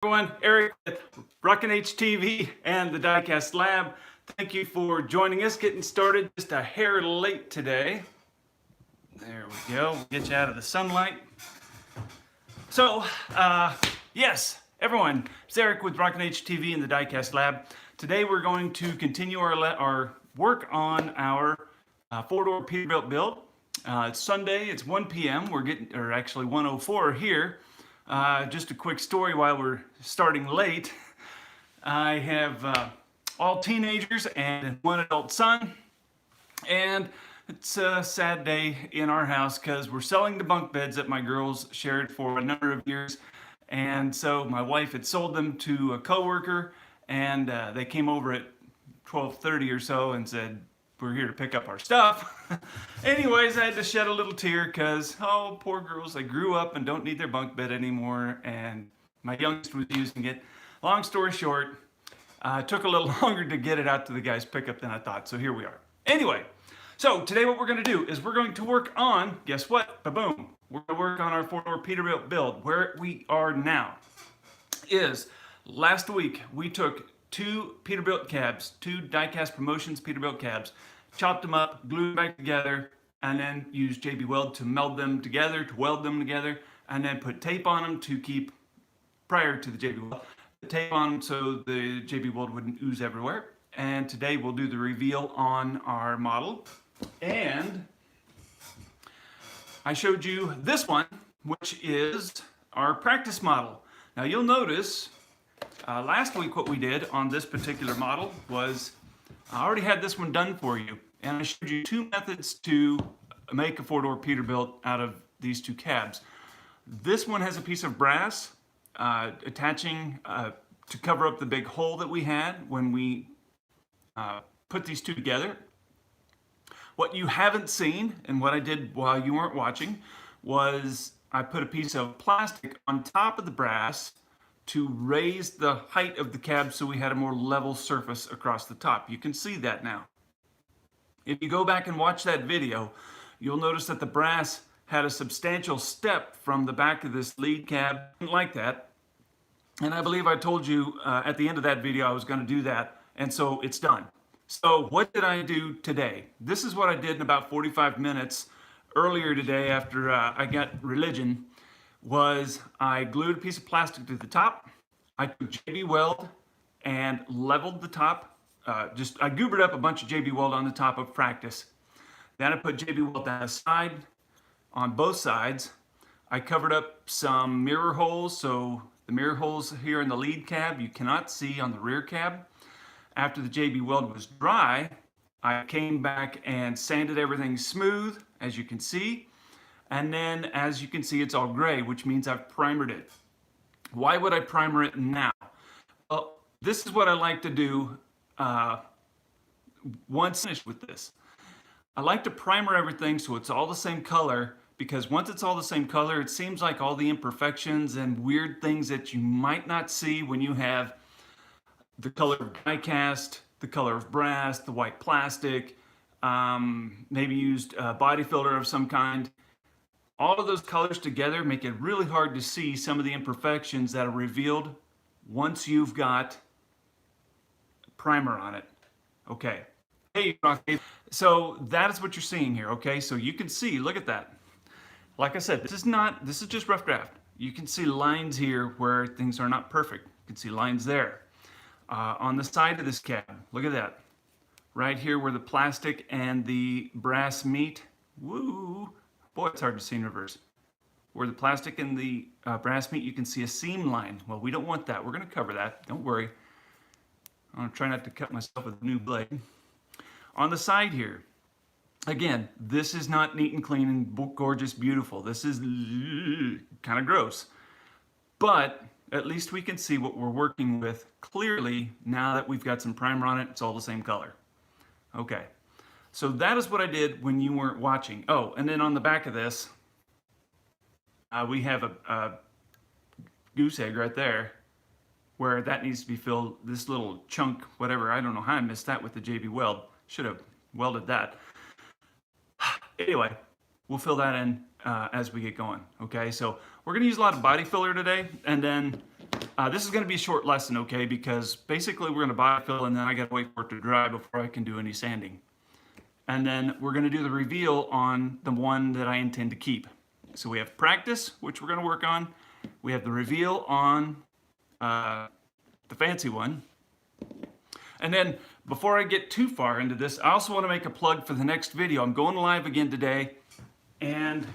Everyone, Eric with Rockin H TV and the Diecast Lab. Thank you for joining us. Getting started just a hair late today. There we go. We'll get you out of the sunlight. So, yes, everyone, it's Eric with Rockin H TV and the Diecast Lab. Today we're going to continue our work on our four-door Peterbilt build. It's Sunday. It's 1 p.m. We're getting, or actually 1:04 here. Just a quick story while we're starting late. I have all teenagers and one adult son, and it's a sad day in our house because we're selling the bunk beds that my girls shared for a number of years. And so my wife had sold them to a coworker, and they came over at 12:30 or so and said, "We're here to pick up our stuff." Anyways, I had to shed a little tear because, oh, poor girls, they grew up and don't need their bunk bed anymore, and my youngest was using it. Long story short, it took a little longer to get it out to the guy's pickup than I thought, so here we are. Anyway, so today what we're going to do is we're going to work on, guess what? Ba-boom. We're going to work on our four-door Peterbilt build. Where we are now is last week we took two Peterbilt cabs, two Diecast Promotions Peterbilt cabs, chopped them up, glued them back together, and then used JB Weld to meld them together, to weld them together, and then put tape on them to keep, prior to the JB Weld, tape on them so the JB Weld wouldn't ooze everywhere. And today we'll do the reveal on our model. And I showed you this one, which is our practice model. Now you'll notice last week what we did on this particular model was I already had this one done for you, and I showed you two methods to make a four-door Peterbilt out of these two cabs. This one has a piece of brass attaching to cover up the big hole that we had when we put these two together. What you haven't seen, and what I did while you weren't watching, was I put a piece of plastic on top of the brass to raise the height of the cab so we had a more level surface across the top. You can see that now. If you go back and watch that video, you'll notice that the brass had a substantial step from the back of this lead cab, like that. And I believe I told you at the end of that video I was going to do that, and so it's done. So what did I do today? This is what I did in about 45 minutes earlier today after I got religion. Was I glued a piece of plastic to the top. I took JB Weld and leveled the top. I goobered up a bunch of JB Weld on the top of practice. Then I put JB Weld down the side, on both sides. I covered up some mirror holes, so the mirror holes here in the lead cab you cannot see on the rear cab. After the JB Weld was dry, I came back and sanded everything smooth, as you can see. And then, as you can see, it's all gray, which means I've primered it. Why would I primer it now? Well, this is what I like to do once finished with this. I like to primer everything so it's all the same color, because once it's all the same color, it seems like all the imperfections and weird things that you might not see when you have the color of diecast, the color of brass, the white plastic, maybe used body filter of some kind. All of those colors together make it really hard to see some of the imperfections that are revealed once you've got primer on it. Okay. Hey, so that is what you're seeing here, okay? So you can see, look at that. Like I said, this is just rough draft. You can see lines here where things are not perfect. You can see lines there. On the side of this cab, look at that. Right here where the plastic and the brass meet. Woo! Boy, it's hard to see in reverse. Where the plastic and the brass meet, you can see a seam line. Well, we don't want that. We're going to cover that. Don't worry. I'm going to try not to cut myself with a new blade. On the side here, again, this is not neat and clean and gorgeous, beautiful. This is kind of gross. But at least we can see what we're working with clearly now that we've got some primer on it. It's all the same color. Okay. So that is what I did when you weren't watching. Oh, and then on the back of this, we have a goose egg right there where that needs to be filled, this little chunk, whatever. I don't know how I missed that with the JB Weld. Should have welded that. Anyway, we'll fill that in as we get going. Okay, so we're going to use a lot of body filler today, and then this is going to be a short lesson, okay, because basically we're going to body fill and then I got to wait for it to dry before I can do any sanding. And then we're going to do the reveal on the one that I intend to keep. So we have practice, which we're going to work on. We have the reveal on the fancy one. And then before I get too far into this, I also want to make a plug for the next video. I'm going live again today. And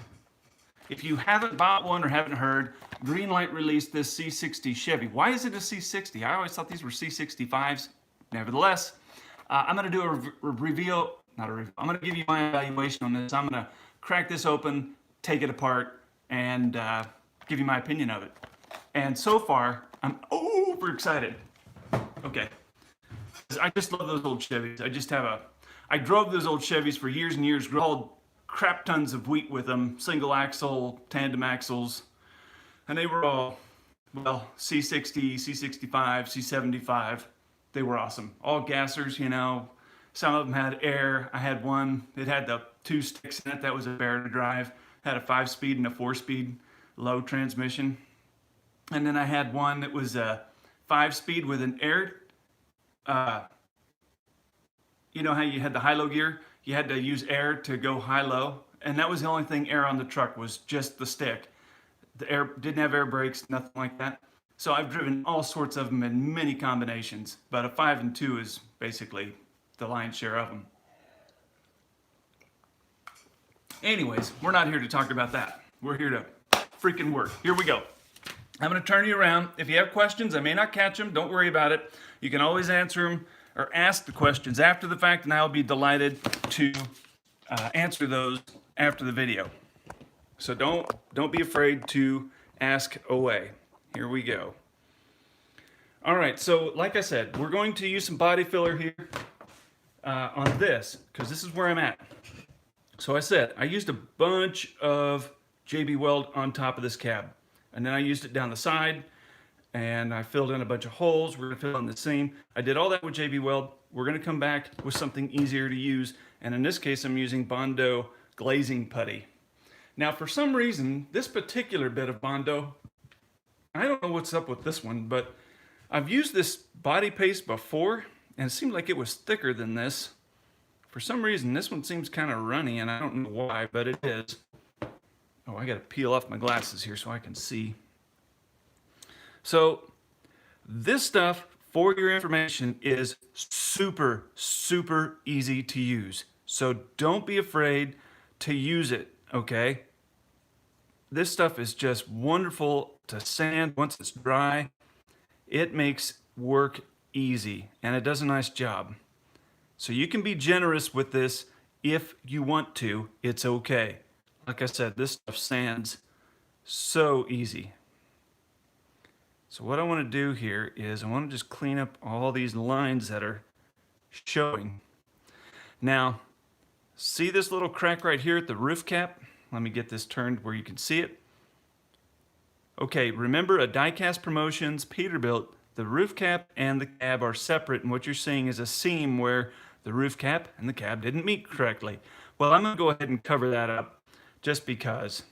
if you haven't bought one or haven't heard, Greenlight released this C60 Chevy. Why is it a C60? I always thought these were C65s. Nevertheless, I'm going to do a reveal. Not a review. I'm going to give you my evaluation on this. I'm going to crack this open, take it apart, and give you my opinion of it. And so far, I'm overexcited. Okay. I just love those old Chevys. I drove those old Chevys for years and years, hauled crap tons of wheat with them, single axle, tandem axles, and they were all, well, C60, C65, C75. They were awesome. All gassers, you know. Some of them had air. I had one. It had the 2 sticks in it. That was a bear to drive. Had a 5-speed and a 4-speed low transmission. And then I had one that was a 5-speed with an air. You know how you had the high-low gear? You had to use air to go high-low. And that was the only thing air on the truck, was just the stick. The air didn't have air brakes, nothing like that. So I've driven all sorts of them in many combinations. But a 5 and 2 is basically the lion's share of them. Anyways, we're not here to talk about that. We're here to freaking work. Here we go. I'm going to turn you around. If you have questions, I may not catch them. Don't worry about it. You can always answer them or ask the questions after the fact, and I'll be delighted to answer those after the video. So don't be afraid to ask away. Here we go. All right, so like I said, we're going to use some body filler here. On this, because this is where I'm at. So I said, I used a bunch of JB Weld on top of this cab. And then I used it down the side, and I filled in a bunch of holes. We're going to fill in the seam. I did all that with JB Weld. We're going to come back with something easier to use. And in this case, I'm using Bondo glazing putty. Now, for some reason, this particular bit of Bondo, I don't know what's up with this one, but I've used this body paste before, and it seemed like it was thicker than this. For some reason, this one seems kind of runny, and I don't know why, but it is. Oh, I got to peel off my glasses here so I can see. So, this stuff, for your information, is super, super easy to use. So, don't be afraid to use it, okay? This stuff is just wonderful to sand once it's dry. It makes work easy, and it does a nice job. So you can be generous with this if you want to. It's okay. Like I said, this stuff sands so easy. So what I want to do here is I want to just clean up all these lines that are showing. Now, see this little crack right here at the roof cap? Let me get this turned where you can see it. Okay, remember a Diecast Promotions Peterbilt, the roof cap and the cab are separate, and what you're seeing is a seam where the roof cap and the cab didn't meet correctly. Well, I'm going to go ahead and cover that up just because.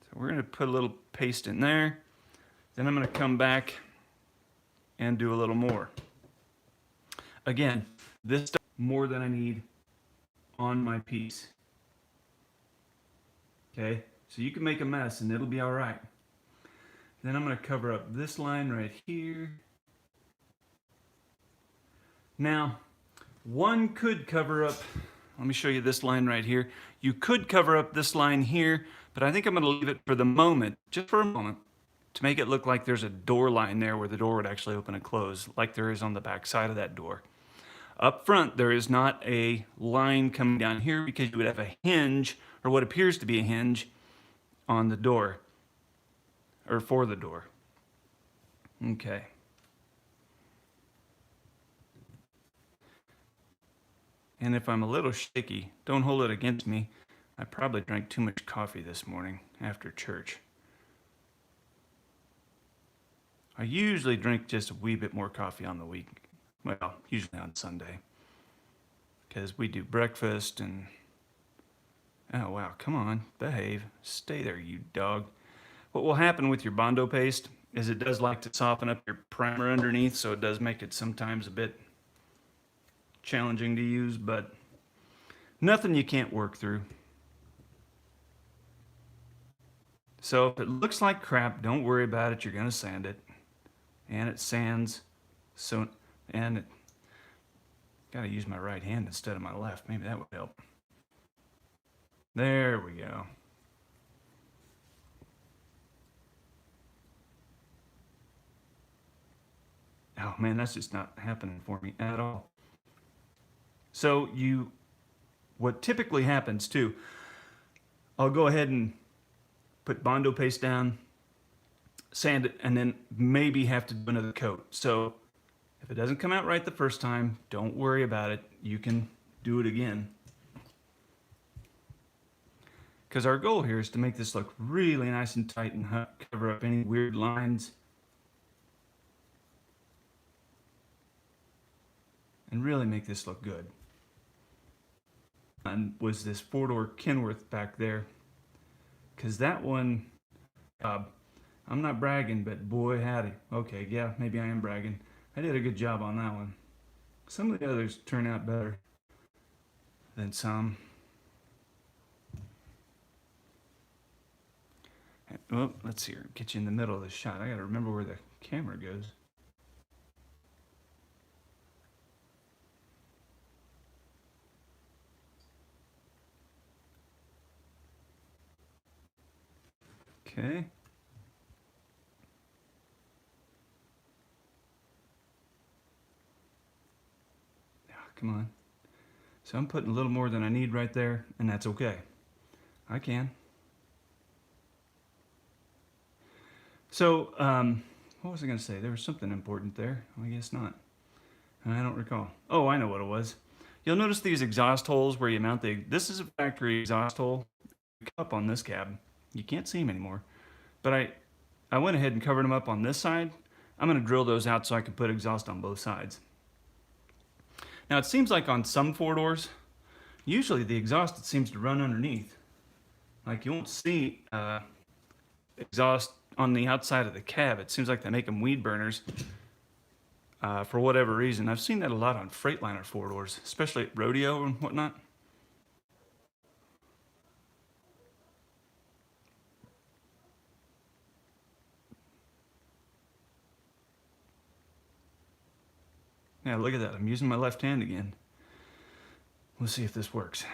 So we're going to put a little paste in there. Then I'm going to come back and do a little more. Again, this stuff more than I need on my piece. Okay, so you can make a mess and it'll be all right. Then I'm going to cover up this line right here. Now, one could cover up, let me show you this line right here. You could cover up this line here, but I think I'm going to leave it for the moment, just for a moment, to make it look like there's a door line there where the door would actually open and close, like there is on the back side of that door. Up front, there is not a line coming down here because you would have a hinge, or what appears to be a hinge, on the door. Or for the door. Okay. And if I'm a little shaky, don't hold it against me. I probably drank too much coffee this morning after church. I usually drink just a wee bit more coffee on the week. Well, usually on Sunday. Because we do breakfast and Oh, wow, come on, behave. Stay there, you dog. What will happen with your Bondo paste is it does like to soften up your primer underneath, so it does make it sometimes a bit challenging to use, but nothing you can't work through. So if it looks like crap, don't worry about it. You're going to sand it. And it sands. So, and it, got to use my right hand instead of my left. Maybe that would help. There we go. Oh man, that's just not happening for me at all. So what typically happens too, I'll go ahead and put Bondo paste down, sand it, and then maybe have to do another coat. So if it doesn't come out right the first time, don't worry about it. You can do it again. Because our goal here is to make this look really nice and tight and cover up any weird lines. And really make this look good. And was this 4-door Kenworth back there. Because that one, I'm not bragging, but boy howdy. Okay, yeah, maybe I am bragging. I did a good job on that one. Some of the others turn out better than some. Well, let's see here. Get you in the middle of the shot. I gotta remember where the camera goes. Okay. Come on. So I'm putting a little more than I need right there, and that's okay. I can. So, what was I going to say? There was something important there. I guess not. I don't recall. Oh, I know what it was. You'll notice these exhaust holes where you mount this is a factory exhaust hole. Up on this cab. You can't see them anymore. But I went ahead and covered them up on this side. I'm going to drill those out so I can put exhaust on both sides. Now it seems like on some 4-doors, usually the exhaust, it seems to run underneath. Like you won't see exhaust on the outside of the cab. It seems like they make them weed burners for whatever reason. I've seen that a lot on Freightliner 4-doors, especially at rodeo and whatnot. Yeah, look at that. I'm using my left hand again. We'll see if this works.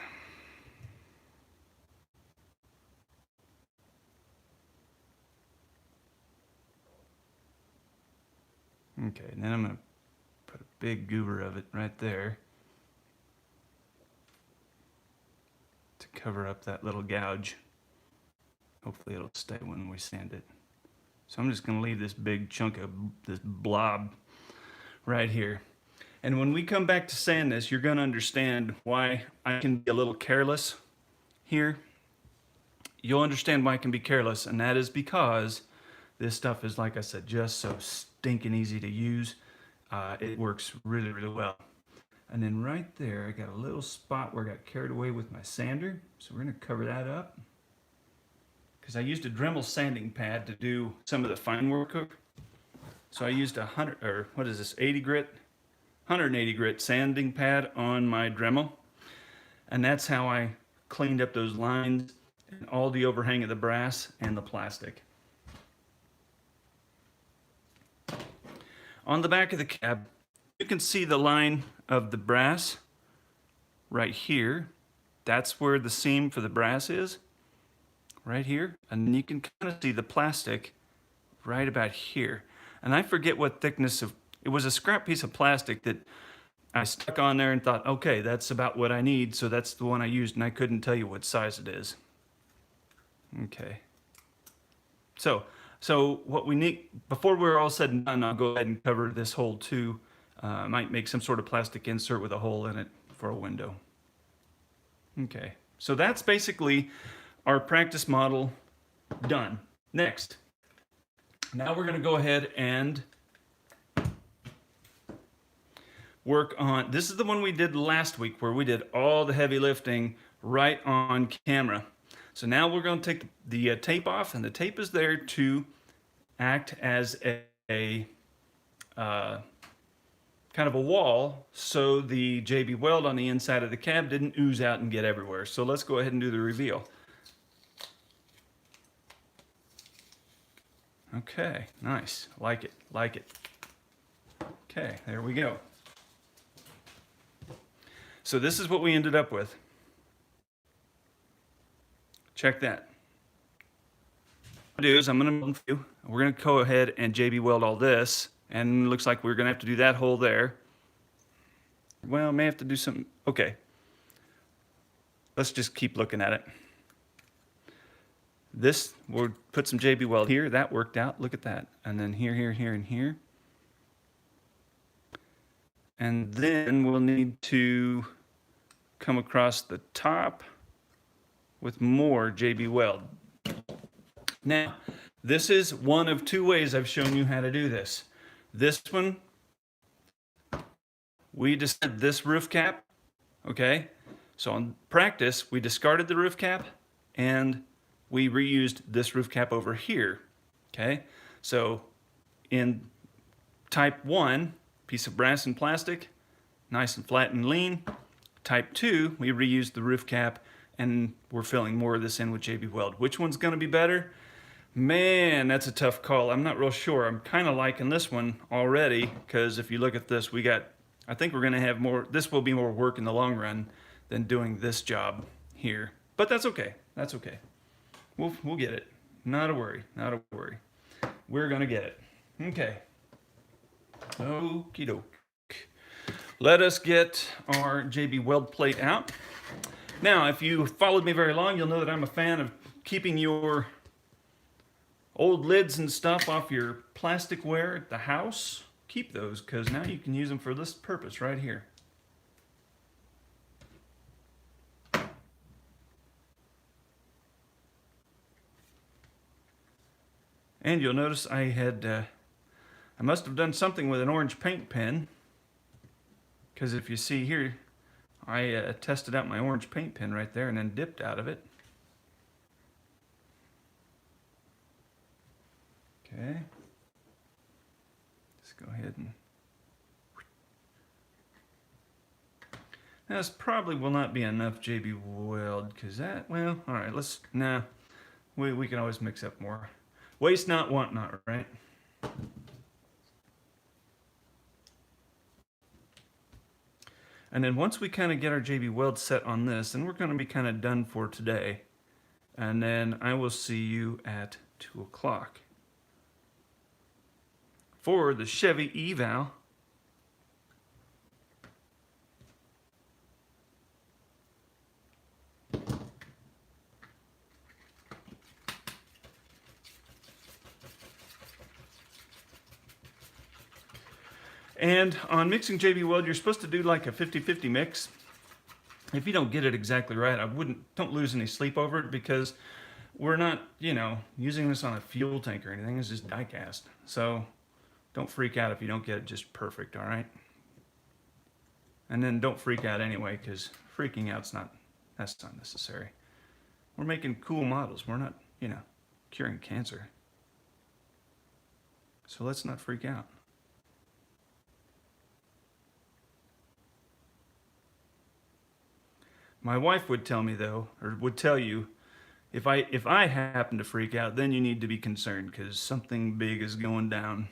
Okay, and then I'm going to put a big goober of it right there to cover up that little gouge. Hopefully it'll stay when we sand it. So I'm just going to leave this big chunk of this blob right here. And when we come back to sand this, you're going to understand why I can be a little careless here. You'll understand why I can be careless, and that is because this stuff is, like I said, just so stinking easy to use. It works really, really well. And then right there, I got a little spot where I got carried away with my sander. So we're going to cover that up. Because I used a Dremel sanding pad to do some of the fine work. So I used 80 grit 180 grit sanding pad on my Dremel, and that's how I cleaned up those lines and all the overhang of the brass and the plastic. On the back of the cab, you can see the line of the brass right here. That's where the seam for the brass is, right here, and then you can kind of see the plastic right about here. And I forget what thickness of it was, a scrap piece of plastic that I stuck on there and thought, okay, that's about what I need, so that's the one I used, and I couldn't tell you what size it is. Okay. So what we need, before we're all said and done, I'll go ahead and cover this hole too. I might make some sort of plastic insert with a hole in it for a window. Okay, so that's basically our practice model done. Next, now we're going to go ahead and work on, this is the one we did last week where we did all the heavy lifting right on camera. So now we're going to take the tape off, and the tape is there to act as a kind of a wall so the JB Weld on the inside of the cab didn't ooze out and get everywhere. So let's go ahead and do the reveal. Okay, nice. Like it, like it. Okay, there we go. So this is what we ended up with. Check that. What I'm gonna do is we're gonna go ahead and JB Weld all this, and it looks like we're gonna have to do that hole there. Well, may have to do something. Okay. Let's just keep looking at it. This, we'll put some JB Weld here. That worked out. Look at that. And then here, here, here, and here. And then we'll need to come across the top with more JB Weld. Now, this is one of two ways I've shown you how to do this. This one, we discarded this roof cap, okay? So on practice, we discarded the roof cap and we reused this roof cap over here, okay? So in type 1, piece of brass and plastic, nice and flat and lean. Type 2, we reused the roof cap and we're filling more of this in with JB Weld. Which one's gonna be better? Man, that's a tough call. I'm not real sure. I'm kind of liking this one already, because if you look at this, I think we're gonna have more, this will be more work in the long run than doing this job here. But that's okay, that's okay. We'll get it. Not a worry, not a worry. We're gonna get it. Okay. Okie doke. Let us get our JB Weld plate out. Now, if you followed me very long, you'll know that I'm a fan of keeping your old lids and stuff off your plasticware at the house. Keep those, because now you can use them for this purpose right here. And you'll notice I must have done something with an orange paint pen, because if you see here, I tested out my orange paint pen right there and then dipped out of it. Okay. Let's go ahead and... Now, this probably will not be enough JB Weld, because that, well, all right, we can always mix up more. Waste not, want not, right? And then once we kind of get our JB Weld set on this, then we're going to be kind of done for today. And then I will see you at 2 o'clock for the Chevy eval. And on mixing JB Weld, you're supposed to do like a 50-50 mix. If you don't get it exactly right, don't lose any sleep over it, because we're not, using this on a fuel tank or anything. It's just die-cast. So don't freak out if you don't get it just perfect, all right? And then don't freak out anyway, because freaking out's that's not necessary. We're making cool models. We're not, curing cancer. So let's not freak out. My wife would tell me, though, or would tell you, if I happen to freak out, then you need to be concerned, because something big is going down.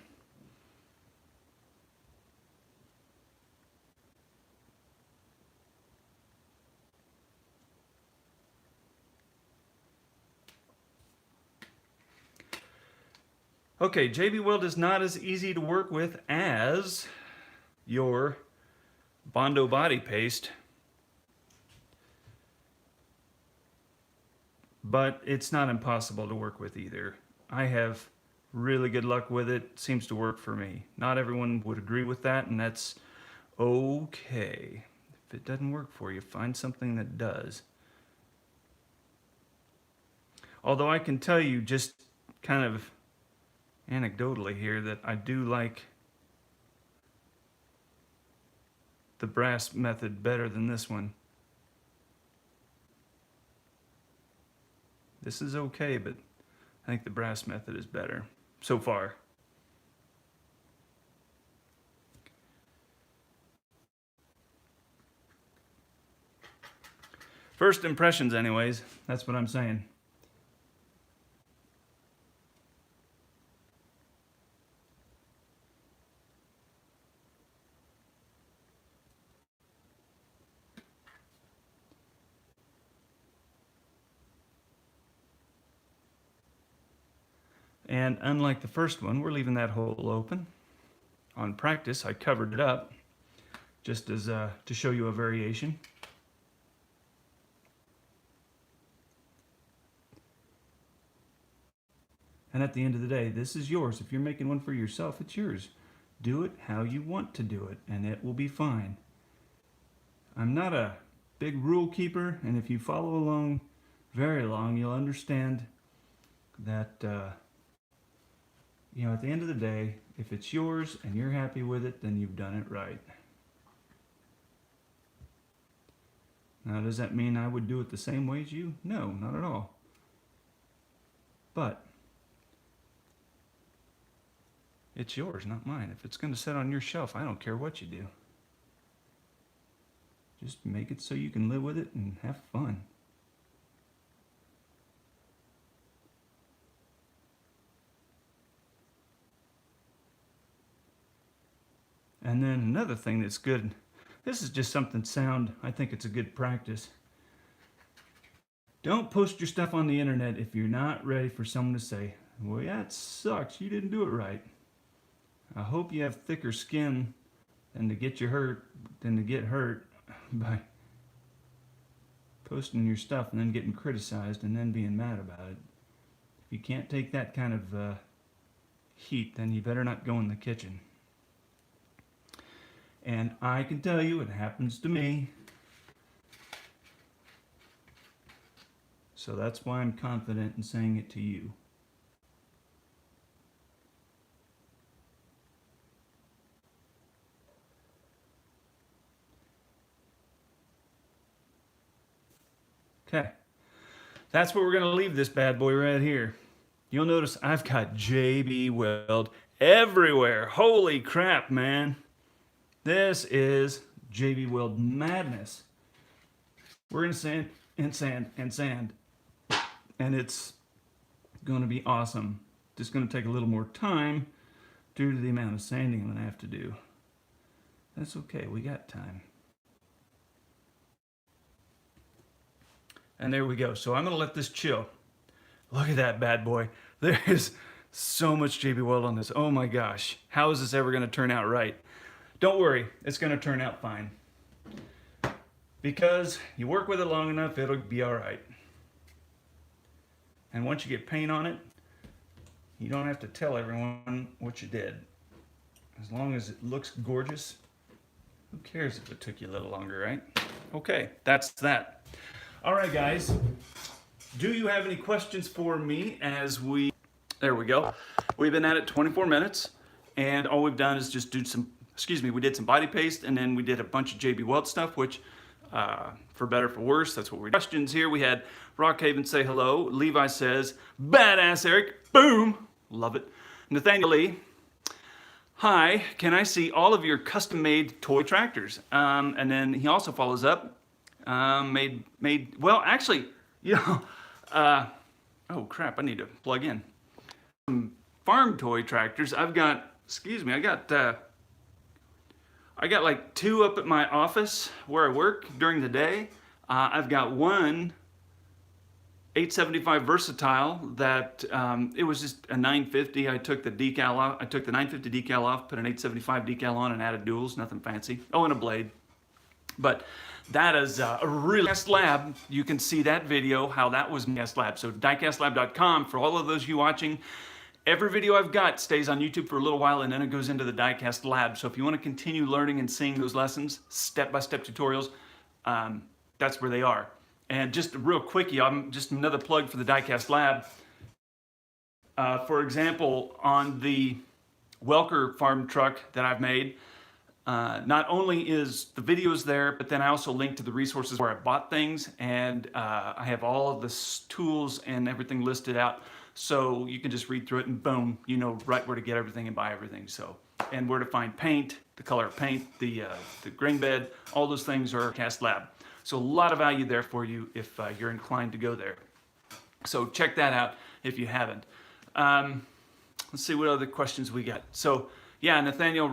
Okay, JB Weld is not as easy to work with as your Bondo body paste, but it's not impossible to work with either. I have really good luck with it. Seems to work for me. Not everyone would agree with that, and that's okay. If it doesn't work for you, find something that does. Although I can tell you just kind of anecdotally here that I do like the brass method better than this one. This is okay, but I think the brass method is better so far. First impressions anyways, that's what I'm saying. And unlike the first one, we're leaving that hole open. On practice, I covered it up just as to show you a variation. And at the end of the day, this is yours. If you're making one for yourself, it's yours. Do it how you want to do it, and it will be fine. I'm not a big rule keeper, and if you follow along very long, you'll understand that, you know, at the end of the day, if it's yours and you're happy with it, then you've done it right. Now, does that mean I would do it the same way as you? No, not at all. But it's yours, not mine. If it's going to sit on your shelf, I don't care what you do. Just make it so you can live with it and have fun. And then another thing that's good, this is just something sound, I think it's a good practice. Don't post your stuff on the internet if you're not ready for someone to say, well, yeah, it sucks, you didn't do it right. I hope you have thicker skin than to get hurt by posting your stuff and then getting criticized and then being mad about it. If you can't take that kind of heat, then you better not go in the kitchen. And I can tell you it happens to me. So that's why I'm confident in saying it to you. Okay, that's where we're going to leave this bad boy right here. You'll notice I've got JB Weld everywhere. Holy crap, man. This is JB Weld madness. We're going to sand and sand and sand. And it's going to be awesome. Just going to take a little more time due to the amount of sanding that I have to do. That's okay, we got time. And there we go. So I'm going to let this chill. Look at that bad boy. There is so much JB Weld on this. Oh my gosh. How is this ever going to turn out right? Don't worry. It's going to turn out fine. Because you work with it long enough, it'll be all right. And once you get paint on it, you don't have to tell everyone what you did. As long as it looks gorgeous, who cares if it took you a little longer, right? Okay, that's that. All right, guys. Do you have any questions for me as we... There we go. We've been at it 24 minutes, and all we've done is just do some... we did some body paste, and then we did a bunch of JB Weld stuff, which, for better for worse, that's what we're... Questions here. We had Rockhaven say hello. Levi says, badass, Eric. Boom. Love it. Nathaniel Lee. Hi, can I see all of your custom-made toy tractors? And then he also follows up, well, actually, you know, oh crap, I need to plug in. Some farm toy tractors. I've got, I got like 2 up at my office where I work during the day. I've got one 875 Versatile that it was just a 950. I took the decal off. I took the 950 decal off, put an 875 decal on, and added duals. Nothing fancy. Oh, and a blade. But that is a really Diecast Lab. You can see that video how that was Diecast Lab. So diecastlab.com for all of those you watching. Every video I've got stays on YouTube for a little while, and then it goes into the Diecast Lab. So if you want to continue learning and seeing those lessons, step-by-step tutorials, that's where they are. And just a real quickie, just another plug for the Diecast Lab. For example, on the Welker farm truck that I've made, Not only is the videos there, but then I also link to the resources where I bought things, and I have all of the tools and everything listed out, so you can just read through it and boom, you know right where to get everything and buy everything. So, and where to find paint, the color of paint, the grain bed, all those things are Diecast Lab. So a lot of value there for you if you're inclined to go there. So check that out if you haven't. Let's see what other questions we got. So yeah, Nathaniel,